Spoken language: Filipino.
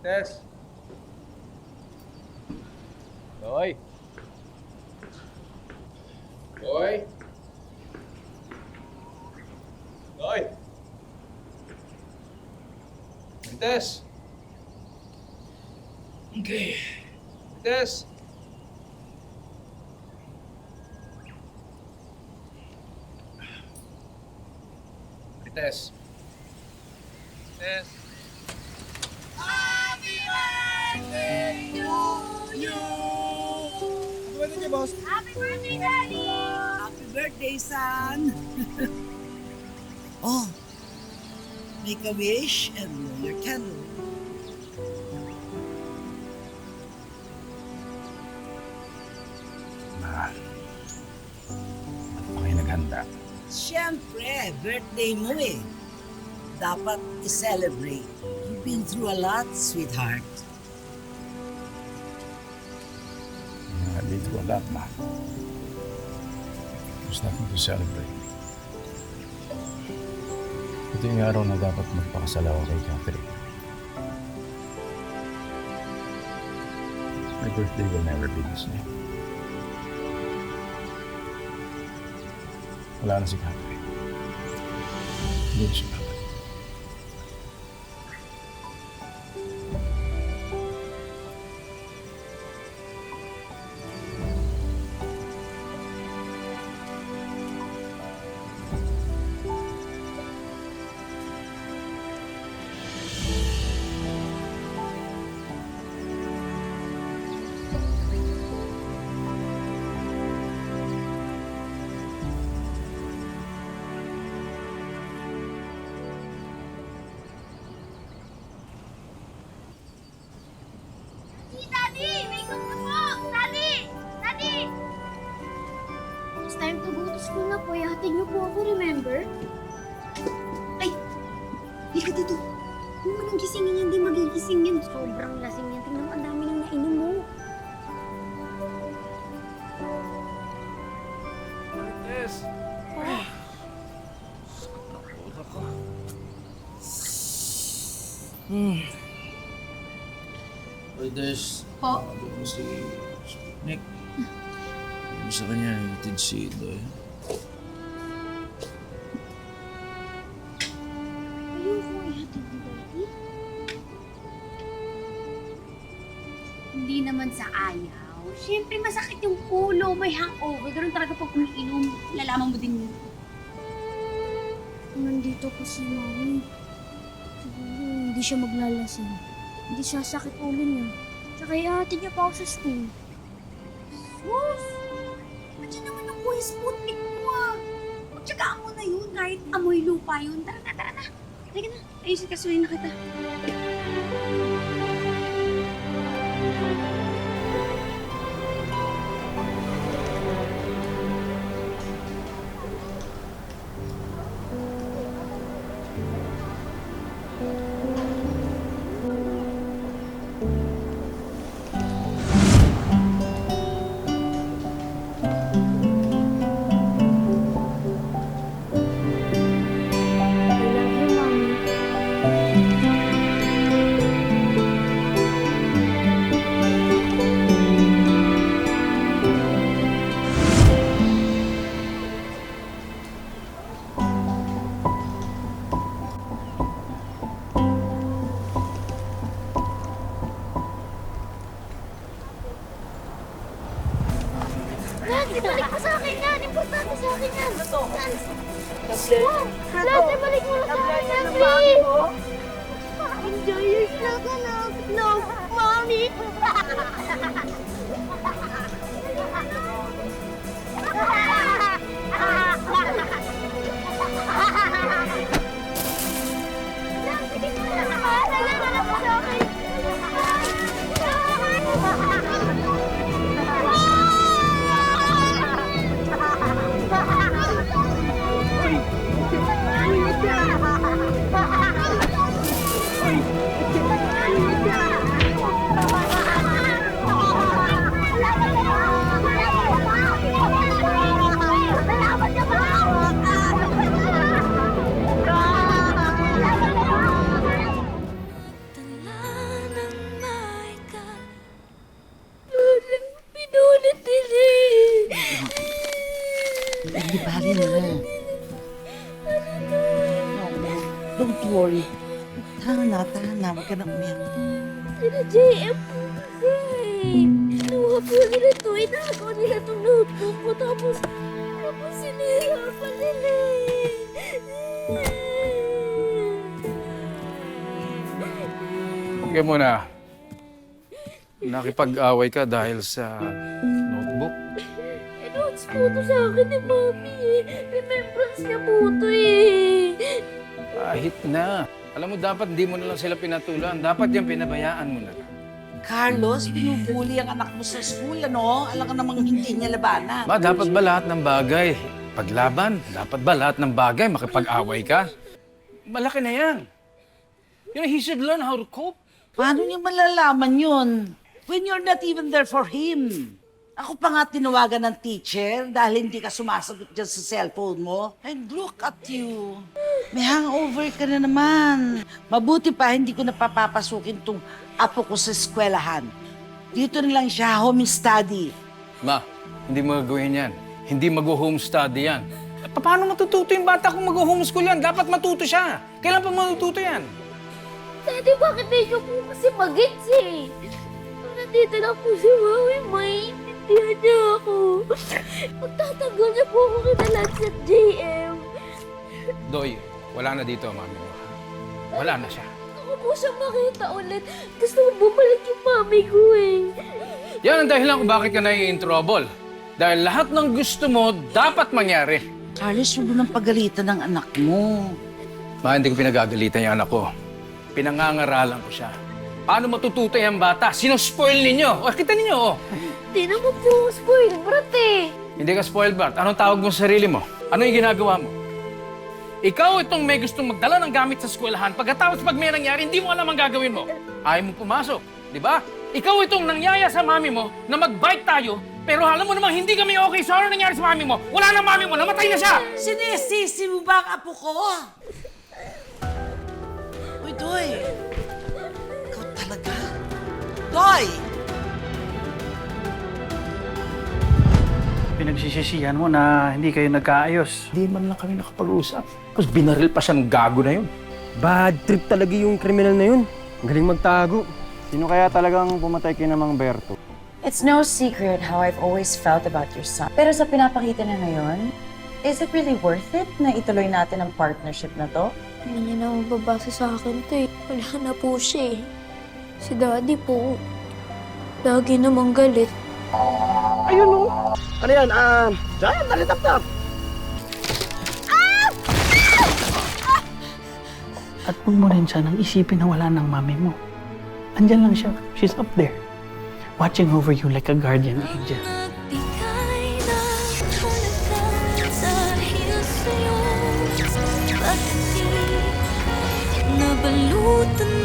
Tess. Boy. Boy. Boy. Tess. Okay. Tess. Tess. Tess. Happy birthday to you! Happy birthday, boss. Happy birthday, Daddy! Happy birthday, son! Oh, make a wish and blow your candle. Ma, ano kayo naghanda? Siyempre, birthday mo eh. Dapat i-celebrate. You've been through a lot, sweetheart. Been through a lot, ma. There's nothing to celebrate. Ito yung araw na dapat magpakasal ako kay Catherine. My birthday will never be the same. Wala na si Catherine. Hindi na siya babalik. Daddy! May good na po! Daddy! Daddy! It's time to go to school na po. Ihatid niyo po ako, remember? Ay! Di ka dito. Huwag mo nang gisingin yan, di magigising yan. Sobrang lasing yan. Tingnan mo, ang dami nang nainom mo. Tess. Des, Po? sabi mo si Nick. Sabi mo sa kanya, hatid si Doy. Ayoko ihatid ni Daddy. Hindi naman sa ayaw. Siyempre, masakit yung ulo, may hangover. Ganun talaga pag umiinom. Lalaman mo din yun. Nandito po si Mami. Siguro hindi siya maglalasing. Hindi siya sakit ulo niya. Tsaka ihatid niya pa ako sa school. Sus! Nandiyan naman ang kuya Sputnik mo ah. Magtsagaan mo na yun kahit amoy lupa yun. Tara na, tara na. Halika na. Ayusin kasuhin na kita. I love you, Mami. Lad, ibalik mo sa akin yan. Importante sa akin yan. Ano to? Lad, ibalik mo sa akin yan, please. Enjoy yourself, anak. Love, Mommy. Lad, sige mo na. Nalala mo sa akin. Hindi bali na lang. Don't worry. Tara na. Huwag ka na umiyak. Sila JM po kasi. Kinuha po nila to. Inagaw nila itong notebook ko. Tapos sinihirapan nila Okay muna. Nakipag-away ka dahil sa notebook. notes po to sa akin ni Mami. Remembrance niya po to eh. Kahit na. Alam mo, dapat hindi mo na lang sila pinatulan. Dapat yung pinabayaan mo na lang. Carlos, binubuli ang anak mo sa school, ano? Alam ka namang hindi niya labanan. Ma, dapat ba lahat ng bagay paglaban? Dapat ba lahat ng bagay makipag-away ka? Malaki na yan. You know, he should learn how to cope. Paano niya malalaman yun? When you're not even there for him. Ako pa nga tinawagan ng teacher dahil hindi ka sumasagot dyan sa cellphone mo. And look at you. May hangover ka na naman. Mabuti pa hindi ko napapapasukin tong apo ko sa eskwelahan. Dito na lang siya, home study. Ma, hindi mo gagawin yan. Hindi mag-home study yan. Paano matututo yung bata kung mag-homeschool yan? Dapat matuto siya. Kailan pa matututo yan? Daddy, bakit di niyo po kasi mag-gets eh? Kung nandito lang po si Mami, maintindihan niya ako. Magtatagal niya po ako kinalat sa JM. Doy, wala na dito, mami mo. Wala na siya. Ako po siya makita ulit. Gusto ko bumalik yung mami ko eh. Yan ang dahilan kung bakit ka in trouble. Dahil lahat ng gusto mo, dapat mangyari. Carlos, huwag mo nang pagalitan ng anak mo. Ma, hindi ko pinagagalitan yung anak ko. Pinangangaralan ko siya. Paano matututo yung bata? Sino-spoil ninyo? O, kita ninyo, oh. Di naman po ako spoiled, brat eh. Hindi ka spoiled, Bart. Anong tawag mo sa sarili mo? Ano yung ginagawa mo? Ikaw itong may gustong magdala ng gamit sa eskwelahan. Pagkatapos pag may nangyari, hindi mo alam ang gagawin mo. Ayaw mo pumasok, di ba? Ikaw itong nangyaya sa mami mo na mag-bike tayo, pero alam mo namang hindi kami okay. So ano nangyari sa mami mo? Wala na mami mo, namatay na siya! Sinisisi mo ba ang apo ko? Uy, Doy! Ikaw talaga? Doy! Pinagsisisihan mo na hindi kayo nagkaayos. Hindi man lang kami nakapag-usap. Tapos binaril pa siya ng gago na yun. Bad trip talaga yung kriminal na yun. Galing magtago. Sino kaya talagang pumatay kay Mang Berto? It's no secret how I've always felt about your son. Pero sa pinapakita na ngayon, is it really worth it na ituloy natin ang partnership na to? Hindi niya na mababasa sa akin to eh. Wala na po siya eh. Si Daddy po, lagi namang galit. Ayun o. Ano yan? Diyan, nalitap-tap. At huwag mo rin sanang isipin na wala ng mami mo. Andyan lang siya. She's up there. Watching over you like a guardian angel. Nabalutan